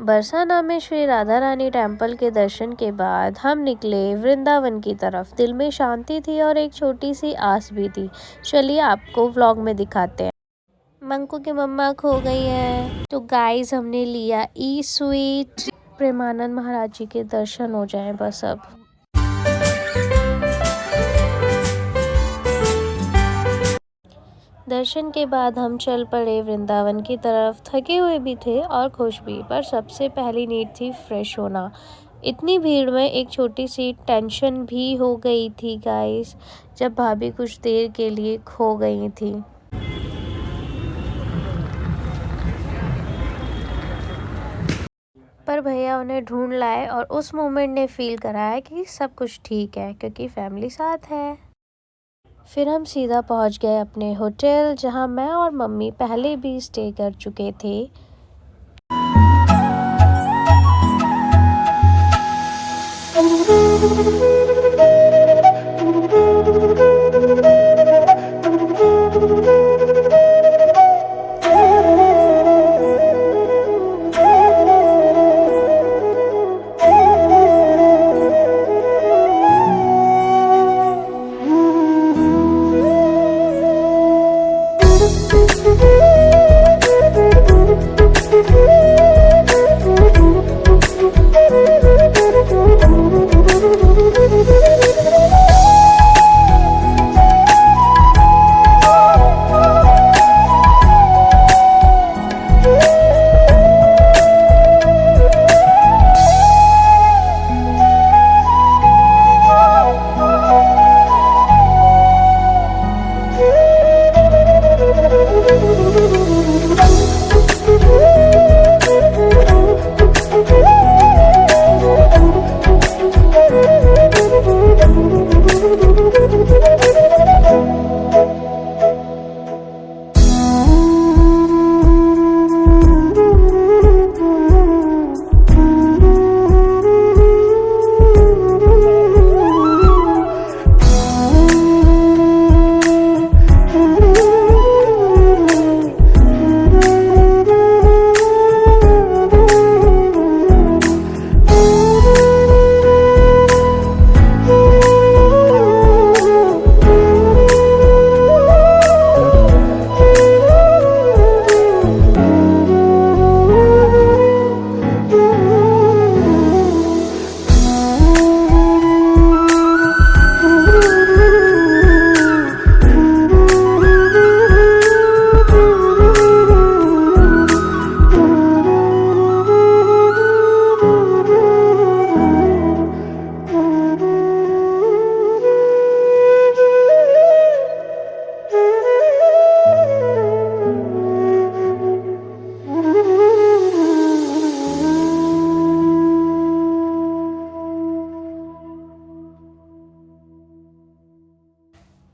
बरसाना में श्री राधा रानी टेम्पल के दर्शन के बाद हम निकले वृंदावन की तरफ। दिल में शांति थी और एक छोटी सी आस भी थी। चलिए आपको व्लॉग में दिखाते हैं। मंकू की मम्मा खो गई है तो गाइस हमने लिया ई स्वीट। प्रेमानंद महाराज जी के दर्शन हो जाएं बस अब। दर्शन के बाद हम चल पड़े वृंदावन की तरफ। थके हुए भी थे और खुश भी, पर सबसे पहली नीड थी फ्रेश होना। इतनी भीड़ में एक छोटी सी टेंशन भी हो गई थी गाइस, जब भाभी कुछ देर के लिए खो गई थी। पर भैया उन्हें ढूंढ लाए और उस मोमेंट ने फील कराया कि सब कुछ ठीक है क्योंकि फैमिली साथ है। फिर हम सीधा पहुंच गए अपने होटल, जहां मैं और मम्मी पहले भी स्टे कर चुके थे।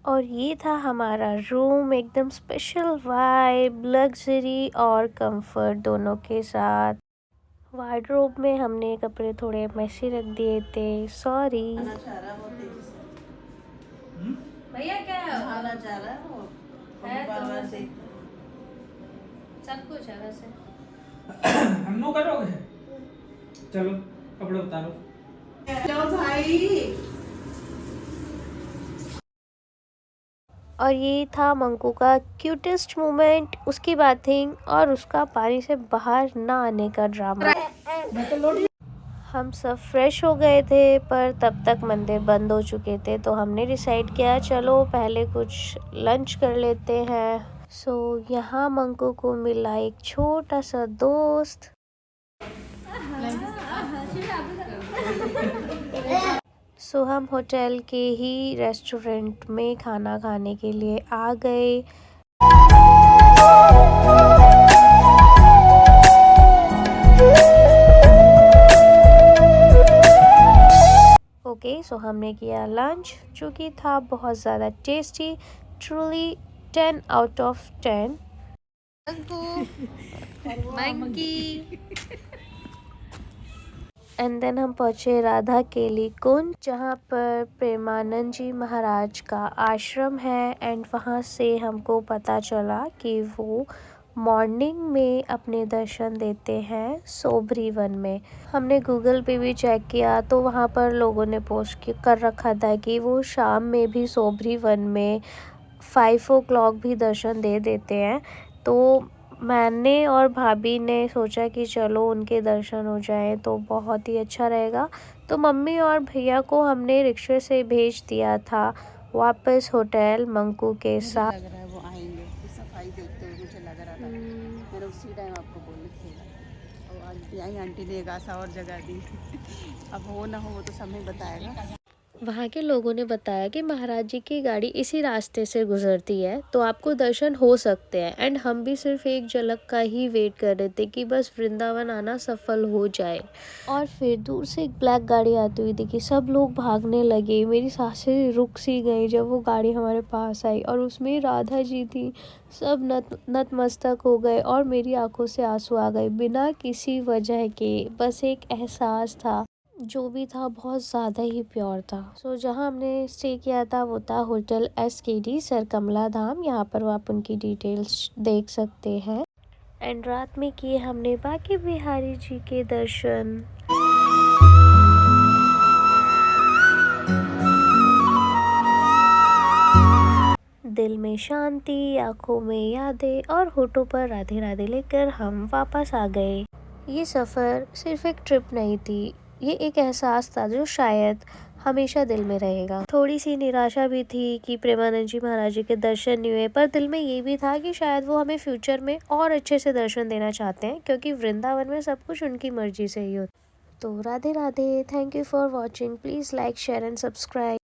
और ये था हमारा रूम, एकदम स्पेशल वाइब, लग्जरी और कंफर्ट दोनों के साथ। वार्डरोब में हमने कपड़े थोड़े मैसी रख दिए थे, सॉरी भैया। क्या है तो सब कुछ है वैसे। हम लोग करोगे, चलो कपड़े उतारो। चलो भाई। और ये था मंकू का क्यूटेस्ट मोमेंट, उसकी बाथिंग और उसका पानी से बाहर ना आने का ड्रामा। हम सब फ्रेश हो गए थे, पर तब तक मंदिर बंद हो चुके थे, तो हमने डिसाइड किया चलो पहले कुछ लंच कर लेते हैं। यहाँ मंकू को मिला एक छोटा सा दोस्त। हम होटल के ही रेस्टोरेंट में खाना खाने के लिए आ गए। सो हमने किया लंच, जो कि था बहुत ज़्यादा tasty, truly 10 out of 10। Monkey. And then हम पहुँचे राधा केली कुंज, जहाँ पर प्रेमानंद जी महाराज का आश्रम है। एंड वहाँ से हमको पता चला कि वो मॉर्निंग में अपने दर्शन देते हैं सोबरी वन में। हमने गूगल पे भी चेक किया तो वहाँ पर लोगों ने पोस्ट कर रखा था कि वो शाम में भी सोबरी वन में 5 o'clock भी दर्शन दे देते हैं। तो मैंने और भाभी ने सोचा कि चलो उनके दर्शन हो जाए तो बहुत ही अच्छा रहेगा। तो मम्मी और भैया को हमने रिक्शे से भेज दिया था वापस होटल मंकू के साथ। लग रहा है वो आएंगे, सफाई देखते हुए मुझे लग रहा था। मैंने उसी टाइम आपको बोल रखा और आंटी आई, आंटी ने एक आशा और जगह दी। अब हो ना हो वो तो समय बताएगा। वहाँ के लोगों ने बताया कि महाराज जी की गाड़ी इसी रास्ते से गुजरती है तो आपको दर्शन हो सकते हैं। एंड हम भी सिर्फ एक झलक का ही वेट कर रहे थे कि बस वृंदावन आना सफल हो जाए। और फिर दूर से एक ब्लैक गाड़ी आती हुई दिखी, सब लोग भागने लगे। मेरी सांसें रुक सी गई जब वो गाड़ी हमारे पास आई और उसमें राधा जी थी। सब नतमस्तक हो गए और मेरी आंखों से आंसू आ गए बिना किसी वजह के। बस एक एहसास था, जो भी था बहुत ज़्यादा ही प्योर था। सो जहाँ हमने स्टे किया था वो था होटल SKD सर कमला धाम। यहाँ पर आप उनकी डिटेल्स देख सकते हैं। एंड रात में किए हमने बांके बिहारी जी के दर्शन। दिल में शांति, आंखों में यादें और होठों पर राधे राधे लेकर हम वापस आ गए। ये सफ़र सिर्फ एक ट्रिप नहीं थी, ये एक एहसास था जो शायद हमेशा दिल में रहेगा। थोड़ी सी निराशा भी थी कि प्रेमानंद जी महाराज जी के दर्शन नहीं हुए, पर दिल में ये भी था कि शायद वो हमें फ्यूचर में और अच्छे से दर्शन देना चाहते हैं, क्योंकि वृंदावन में सब कुछ उनकी मर्जी से ही होता। तो Radhe Radhe, thank you for watching, please like share and subscribe.